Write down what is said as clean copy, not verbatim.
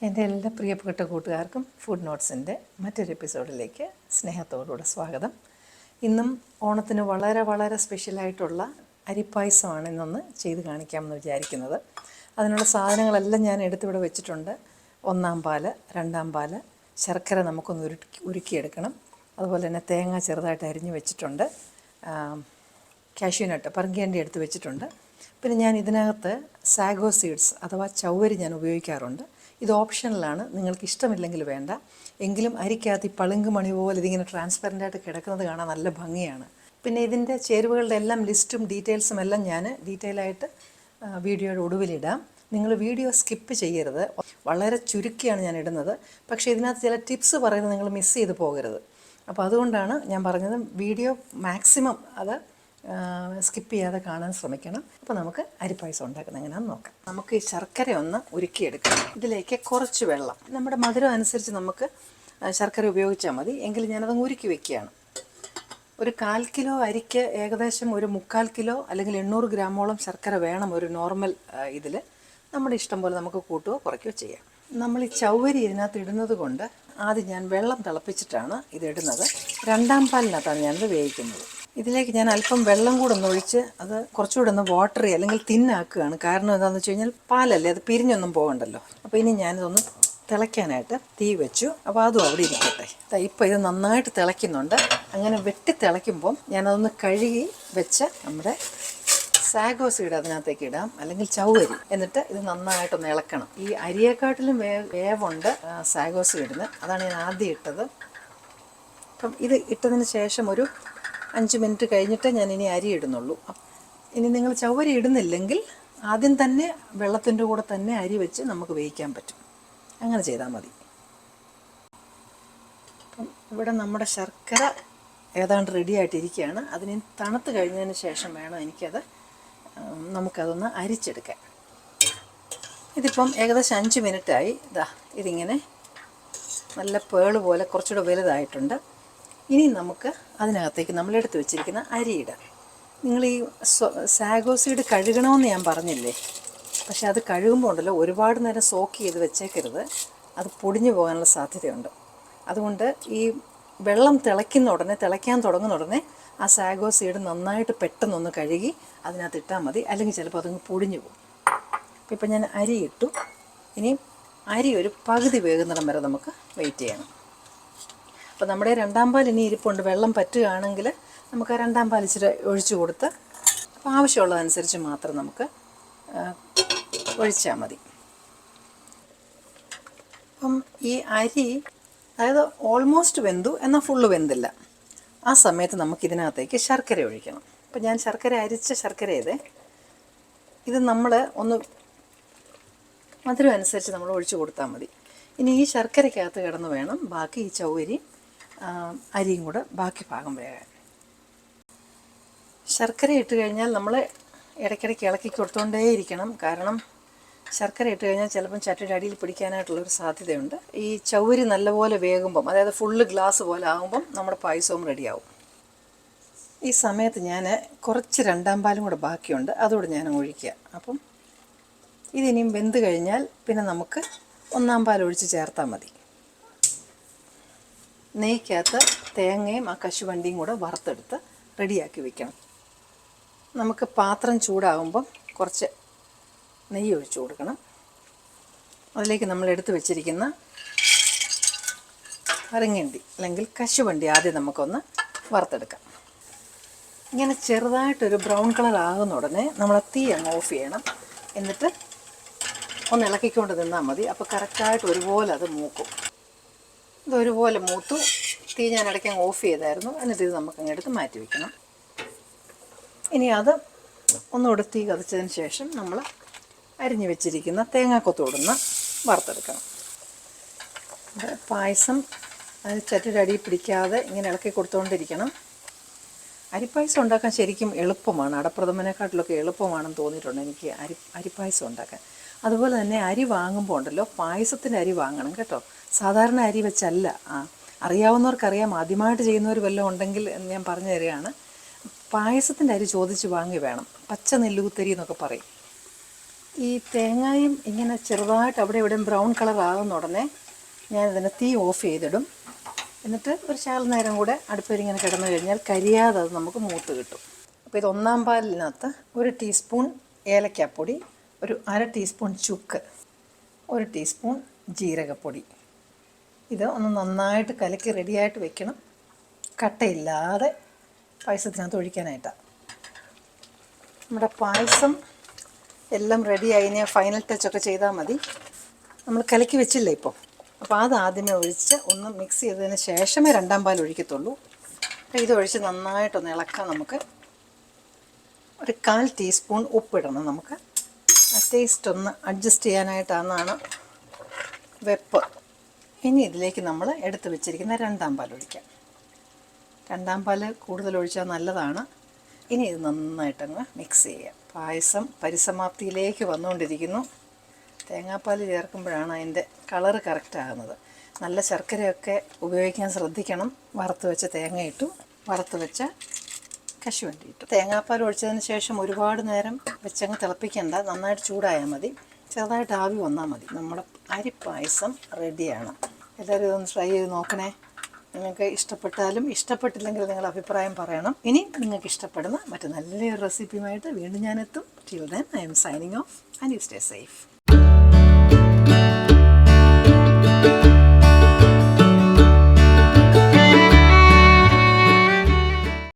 എൻ്റെ എല്ലാ പ്രിയപ്പെട്ട കൂട്ടുകാർക്കും ഫുഡ് നോട്ട്സിൻ്റെ മറ്റൊരു എപ്പിസോഡിലേക്ക് സ്നേഹത്തോടുകൂടെ സ്വാഗതം. ഇന്നും ഓണത്തിന് വളരെ വളരെ സ്പെഷ്യലായിട്ടുള്ള അരിപ്പായസമാണ് ഇന്നൊന്ന് ചെയ്ത് കാണിക്കാമെന്ന് വിചാരിക്കുന്നത്. അതിനുള്ള സാധനങ്ങളെല്ലാം ഞാൻ എടുത്തിവിടെ വെച്ചിട്ടുണ്ട്. 1-ാം പാല്, 2-ാം പാല്, ശർക്കര നമുക്കൊന്ന് ഉരുക്കിയെടുക്കണം. അതുപോലെ തന്നെ തേങ്ങ ചെറുതായിട്ട് അരിഞ്ഞ് വെച്ചിട്ടുണ്ട്. കാഷ്യൂനട്ട് പറങ്കിയണ്ടി എടുത്ത് വെച്ചിട്ടുണ്ട്. പിന്നെ ഞാൻ ഇതിനകത്ത് സാഗോ സീഡ്സ് അഥവാ ചൗവരി ഞാൻ ഉപയോഗിക്കാറുണ്ട്. ഇത് ഓപ്ഷണലാണ്, നിങ്ങൾക്ക് ഇഷ്ടമില്ലെങ്കിൽ വേണ്ട. എങ്കിലും അരിക്കകത്ത് ഈ പളുങ്ക് മണി പോലെ ഇതിങ്ങനെ ട്രാൻസ്പെറൻ്റായിട്ട് കിടക്കുന്നത് കാണാൻ നല്ല ഭംഗിയാണ്. പിന്നെ ഇതിൻ്റെ ചേരുവകളുടെ എല്ലാം ലിസ്റ്റും ഡീറ്റെയിൽസും എല്ലാം ഞാൻ ഡീറ്റെയിലായിട്ട് വീഡിയോയുടെ ഒടുവിലിടാം. നിങ്ങൾ വീഡിയോ സ്കിപ്പ് ചെയ്യരുത്. വളരെ ചുരുക്കിയാണ് ഞാൻ ഇടുന്നത്. പക്ഷേ ഇതിനകത്ത് ചില ടിപ്സ് പറയുന്നത് നിങ്ങൾ മിസ് ചെയ്ത് പോകരുത്. അപ്പോൾ അതുകൊണ്ടാണ് ഞാൻ പറഞ്ഞത് വീഡിയോ മാക്സിമം അത് സ്കിപ്പ് ചെയ്യാതെ കാണാൻ ശ്രമിക്കണം. അപ്പോൾ നമുക്ക് അരിപ്പായസം ഉണ്ടാക്കുന്നത് എങ്ങനെയാണെന്ന് നോക്കാം. നമുക്ക് ഈ ശർക്കര ഒന്ന് ഉരുക്കിയെടുക്കാം. ഇതിലേക്ക് കുറച്ച് വെള്ളം, നമ്മുടെ മധുരം അനുസരിച്ച് നമുക്ക് ശർക്കര ഉപയോഗിച്ചാൽ മതി. എങ്കിലും ഞാനതങ്ങ് ഉരുക്കി വെക്കുകയാണ്. ഒരു 1/4 കിലോ അരിക്ക് ഏകദേശം ഒരു 3/4 കിലോ അല്ലെങ്കിൽ 800 ഗ്രാമോളം ശർക്കര വേണം ഒരു നോർമൽ ഇതിൽ. നമ്മുടെ ഇഷ്ടം പോലെ നമുക്ക് കൂട്ടുകയോ കുറയ്ക്കുകയോ ചെയ്യാം. നമ്മൾ ഈ ചൗവരി ഇതിനകത്ത് ഇടുന്നത് കൊണ്ട് ആദ്യം ഞാൻ വെള്ളം തിളപ്പിച്ചിട്ടാണ് ഇതിടുന്നത്. 2-ാം പാലിനകത്താണ് ഞാനത് വേവിക്കുന്നത്. ഇതിലേക്ക് ഞാൻ അല്പം വെള്ളം കൂടെ ഒന്ന് ഒഴിച്ച് അത് കുറച്ചുകൂടെ ഒന്ന് വാട്ടറി അല്ലെങ്കിൽ തിന്നാക്കുകയാണ്. കാരണം എന്താണെന്ന് വെച്ച് കഴിഞ്ഞാൽ പാലല്ലേ, അത് പിരിഞ്ഞൊന്നും പോകണ്ടല്ലോ. അപ്പോൾ ഇനി ഞാനിതൊന്ന് തിളയ്ക്കാനായിട്ട് തീ വെച്ചു. അപ്പോൾ അതും അവിടെ ഇരിക്കട്ടെ. ഇപ്പോൾ ഇത് നന്നായിട്ട് തിളയ്ക്കുന്നുണ്ട്. അങ്ങനെ വെട്ടി തിളയ്ക്കുമ്പം ഞാനതൊന്ന് കഴുകി വെച്ച് നമ്മുടെ സാഗോ സീഡ് അതിനകത്തേക്ക് ഇടാം, അല്ലെങ്കിൽ ചൗവരി. എന്നിട്ട് ഇത് നന്നായിട്ടൊന്ന് ഇളക്കണം. ഈ അരിയെക്കാട്ടിലും വേവുണ്ട് സാഗോ സീഡിന്. അതാണ് ഞാൻ ആദ്യം ഇട്ടത്. അപ്പം ഇത് ഇട്ടതിന് ശേഷം ഒരു 5 മിനിറ്റ് കഴിഞ്ഞിട്ട് ഞാൻ ഇനി അരി ഇടുന്നുള്ളൂ. ഇനി നിങ്ങൾ ചൗവരി ഇടുന്നില്ലെങ്കിൽ ആദ്യം തന്നെ വെള്ളത്തിൻ്റെ കൂടെ തന്നെ അരി വെച്ച് നമുക്ക് വേവിക്കാൻ പറ്റും. അങ്ങനെ ചെയ്താൽ മതി. അപ്പം ഇവിടെ നമ്മുടെ ശർക്കര ഏതാണ്ട് റെഡി ആയിട്ടിരിക്കുകയാണ്. അതിന് തണുത്ത് കഴിഞ്ഞതിന് ശേഷം വേണം നമുക്കതൊന്ന് അരിച്ചെടുക്കാൻ. ഇതിപ്പം ഏകദേശം 5 മിനിറ്റായി. ഇതിങ്ങനെ നല്ല പേള് പോലെ കുറച്ചുകൂടെ വലുതായിട്ടുണ്ട്. ഇനി നമുക്ക് അതിനകത്തേക്ക് നമ്മളെടുത്ത് വെച്ചിരിക്കുന്ന അരി ഇടാം. നിങ്ങൾ ഈ സാഗോ സീഡ് കഴുകണമെന്ന് ഞാൻ പറഞ്ഞില്ലേ, പക്ഷേ അത് കഴുകുമ്പോൾ ഉണ്ടല്ലോ ഒരുപാട് നേരം സോക്ക് ചെയ്ത് വെച്ചേക്കരുത്, അത് പൊടിഞ്ഞു പോകാനുള്ള സാധ്യതയുണ്ട്. അതുകൊണ്ട് ഈ വെള്ളം തിളയ്ക്കാൻ തുടങ്ങുന്ന ഉടനെ ആ സാഗോ സീഡ് നന്നായിട്ട് പെട്ടെന്നൊന്ന് കഴുകി അതിനകത്ത് ഇട്ടാൽ മതി. അല്ലെങ്കിൽ ചിലപ്പോൾ അതങ്ങ് പൊടിഞ്ഞു പോകും. ഇപ്പം ഞാൻ അരി ഇട്ടു. ഇനി അരി ഒരു പകുതി വേകുന്നിടം വരെ നമുക്ക് വെയിറ്റ് ചെയ്യണം. അപ്പോൾ നമ്മുടെ 2-ാം പാൽ ഇനി ഇരിപ്പുണ്ട്. വെള്ളം പറ്റുകയാണെങ്കിൽ നമുക്ക് 2-ാം പാൽ ഇച്ചിരി ഒഴിച്ചു കൊടുത്ത് അപ്പോൾ ആവശ്യമുള്ളതനുസരിച്ച് മാത്രം നമുക്ക് ഒഴിച്ചാൽ മതി. അപ്പം ഈ അരി അതായത് ഓൾമോസ്റ്റ് വെന്തു, എന്നാൽ ഫുള്ള് വെന്തില്ല. ആ സമയത്ത് നമുക്കിതിനകത്തേക്ക് ശർക്കര ഒഴിക്കണം. അപ്പം ഞാൻ അരിച്ച ശർക്കര ഇത് നമ്മൾ ഒന്ന് മധുരം അനുസരിച്ച് നമ്മൾ ഒഴിച്ചു കൊടുത്താൽ മതി. ഇനി ഈ ശർക്കരയ്ക്കകത്ത് കിടന്ന് വേണം ബാക്കി ഈ ചൗവരി അരിയും കൂടെ ബാക്കി ഭാഗം വേകാൻ. ശർക്കര ഇട്ട് കഴിഞ്ഞാൽ നമ്മൾ ഇടയ്ക്കിടയ്ക്ക് ഇളക്കി കൊടുത്തുകൊണ്ടേയിരിക്കണം. കാരണം ശർക്കര ഇട്ട് കഴിഞ്ഞാൽ ചിലപ്പം ചട്ടിയുടെ അടിയിൽ പിടിക്കാനായിട്ടുള്ളൊരു സാധ്യതയുണ്ട്. ഈ ചൗവരി നല്ലപോലെ വേകുമ്പം, അതായത് ഫുള്ള് ഗ്ലാസ് പോലെ ആകുമ്പം നമ്മുടെ പായസവും റെഡിയാവും. ഈ സമയത്ത് ഞാൻ കുറച്ച് 2-ാം പാലും കൂടെ ബാക്കിയുണ്ട്, അതുകൂടെ ഞാൻ ഒഴിക്കുക. അപ്പം ഇതിനിയും വെന്ത് കഴിഞ്ഞാൽ പിന്നെ നമുക്ക് 1-ാം പാൽ ഒഴിച്ച് ചേർത്താൽ മതി. നെയ്ക്കകത്ത് തേങ്ങയും ആ കശുവണ്ടിയും കൂടെ വറുത്തെടുത്ത് റെഡിയാക്കി വെക്കണം. നമുക്ക് പാത്രം ചൂടാകുമ്പം കുറച്ച് നെയ്യ് ഒഴിച്ചു കൊടുക്കണം. അതിലേക്ക് നമ്മൾ എടുത്ത് വെച്ചിരിക്കുന്ന പറങ്ങണ്ടി അല്ലെങ്കിൽ കശുവണ്ടി ആദ്യം നമുക്കൊന്ന് വറുത്തെടുക്കാം. ഇങ്ങനെ ചെറുതായിട്ടൊരു ബ്രൗൺ കളർ ആകുന്ന ഉടനെ നമ്മൾ തീ അങ്ങ് ഓഫ് ചെയ്യണം. എന്നിട്ട് ഒന്ന് ഇളക്കിക്കൊണ്ട് നിന്നാൽ മതി. അപ്പോൾ കറക്റ്റായിട്ട് ഒരുപോലെ അത് മൂക്കും. ഇതൊരുപോലെ മൂത്തു. തീ ഞാൻ ഇടയ്ക്ക് അങ്ങ് ഓഫ് ചെയ്തായിരുന്നു. എന്നിട്ട് ഇത് നമുക്കങ്ങ് എടുത്ത് മാറ്റി വയ്ക്കണം. ഇനി അത് ഒന്നുകൂടെ തീ കത്തിച്ചതിന് ശേഷം നമ്മൾ അരിഞ്ഞു വെച്ചിരിക്കുന്ന തേങ്ങാക്കൊത്തോടുന്ന് വറുത്തെടുക്കണം. പായസം അതിന് ചട്ടിയുടെ അടിയിൽ പിടിക്കാതെ ഇങ്ങനെ ഇളക്കി കൊടുത്തുകൊണ്ടിരിക്കണം. അരിപ്പായസം ഉണ്ടാക്കാൻ ശരിക്കും എളുപ്പമാണ്. അടപ്രഥമനെക്കാട്ടിലൊക്കെ എളുപ്പമാണെന്ന് തോന്നിയിട്ടുണ്ട് എനിക്ക് അരിപ്പായസം ഉണ്ടാക്കാൻ. അതുപോലെ തന്നെ അരി വാങ്ങുമ്പോൾ ഉണ്ടല്ലോ, പായസത്തിൻ്റെ അരി വാങ്ങണം കേട്ടോ. സാധാരണ അരി വെച്ചല്ല. അറിയാവുന്നവർക്കറിയാം, ആദ്യമായിട്ട് ചെയ്യുന്നവർ വല്ലതും ഉണ്ടെങ്കിൽ ഞാൻ പറഞ്ഞു തരികയാണ്. പായസത്തിൻ്റെ അരി ചോദിച്ച് വാങ്ങി വേണം. പച്ച നെല്ലുകുത്തരി എന്നൊക്കെ പറയും. ഈ തേങ്ങയും ഇങ്ങനെ ചെറുതായിട്ട് അവിടെ ഇവിടെയും ബ്രൗൺ കളർ ആകുന്ന ഉടനെ ഞാനിതിനെ തീ ഓഫ് ചെയ്തിടും. എന്നിട്ട് ഒരു ശകലം നേരം കൂടെ അടുപ്പിൽ ഇങ്ങനെ കിടന്നു കഴിഞ്ഞാൽ കരിയാതെ അത് നമുക്ക് മൂത്ത് കിട്ടും. അപ്പോൾ ഇത് ഒന്നാം പാലിനകത്ത് 1 ടീസ്പൂൺ ഏലക്കാപ്പൊടി, ഒരു 1/2 ടീസ്പൂൺ ചുക്ക്, 1 ടീസ്പൂൺ ജീരകപ്പൊടി. ഇത് ഒന്ന് നന്നായിട്ട് കലക്കി റെഡിയായിട്ട് വെക്കണം, കട്ടയില്ലാതെ പായസത്തിനകത്ത് ഒഴിക്കാനായിട്ടാണ്. നമ്മുടെ പായസം എല്ലാം റെഡിയായി. ഇനി ഫൈനൽ ടച്ചൊക്കെ ചെയ്താൽ മതി. നമ്മൾ കലക്കി വെച്ചില്ലേ ഇപ്പോൾ, അപ്പോൾ അത് ആദ്യമേ ഒഴിച്ച് ഒന്ന് മിക്സ് ചെയ്തതിന് ശേഷമേ രണ്ടാം പാൽ ഒഴിക്കത്തുള്ളൂ. അപ്പോൾ ഇതൊഴിച്ച് നന്നായിട്ടൊന്ന് ഇളക്കാം. നമുക്ക് ഒരു 1/4 ടീസ്പൂൺ ഉപ്പിടണം. നമുക്ക് ആ ടേസ്റ്റ് ഒന്ന് അഡ്ജസ്റ്റ് ചെയ്യാനായിട്ടാണ് വെപ്പ്. ഇനി ഇതിലേക്ക് നമ്മൾ എടുത്ത് വെച്ചിരിക്കുന്ന രണ്ടാം പാൽ ഒഴിക്കാം. രണ്ടാം പാൽ കൂടുതൽ ഒഴിച്ചാൽ നല്ലതാണ്. ഇനി ഇത് നന്നായിട്ടങ്ങ് മിക്സ് ചെയ്യാം. പായസം പരിസമാപ്തിയിലേക്ക് വന്നുകൊണ്ടിരിക്കുന്നു. തേങ്ങാപ്പാൽ ചേർക്കുമ്പോഴാണ് അതിൻ്റെ കളറ് കറക്റ്റ് ആകുന്നത്. നല്ല ശർക്കരയൊക്കെ ഉപയോഗിക്കാൻ ശ്രദ്ധിക്കണം. വറുത്ത് വെച്ച തേങ്ങ ഇട്ടു, വറുത്ത് വെച്ച കശുവണ്ടി ഇട്ടു. തേങ്ങാപ്പാൽ ഒഴിച്ചതിന് ശേഷം ഒരുപാട് നേരം വെച്ചങ്ങ് തിളപ്പിക്കേണ്ട, നന്നായിട്ട് ചൂടായാൽ മതി. ചെറുതായിട്ട് ആവി വന്നാൽ മതി. നമ്മുടെ അരിപ്പായസം റെഡിയാണ്. എല്ലാവരും ഇതൊന്ന് ട്രൈ ചെയ്ത് നോക്കണേ. നിങ്ങൾക്ക് ഇഷ്ടപ്പെട്ടാലും ഇഷ്ടപ്പെട്ടില്ലെങ്കിൽ നിങ്ങൾ അഭിപ്രായം പറയണം. ഇനി നിങ്ങൾക്ക് ഇഷ്ടപ്പെടുന്ന മറ്റു നല്ലൊരു റെസിപ്പിയുമായിട്ട് വീണ്ടും ഞാനെത്തും. Till then I am signing off and you stay safe.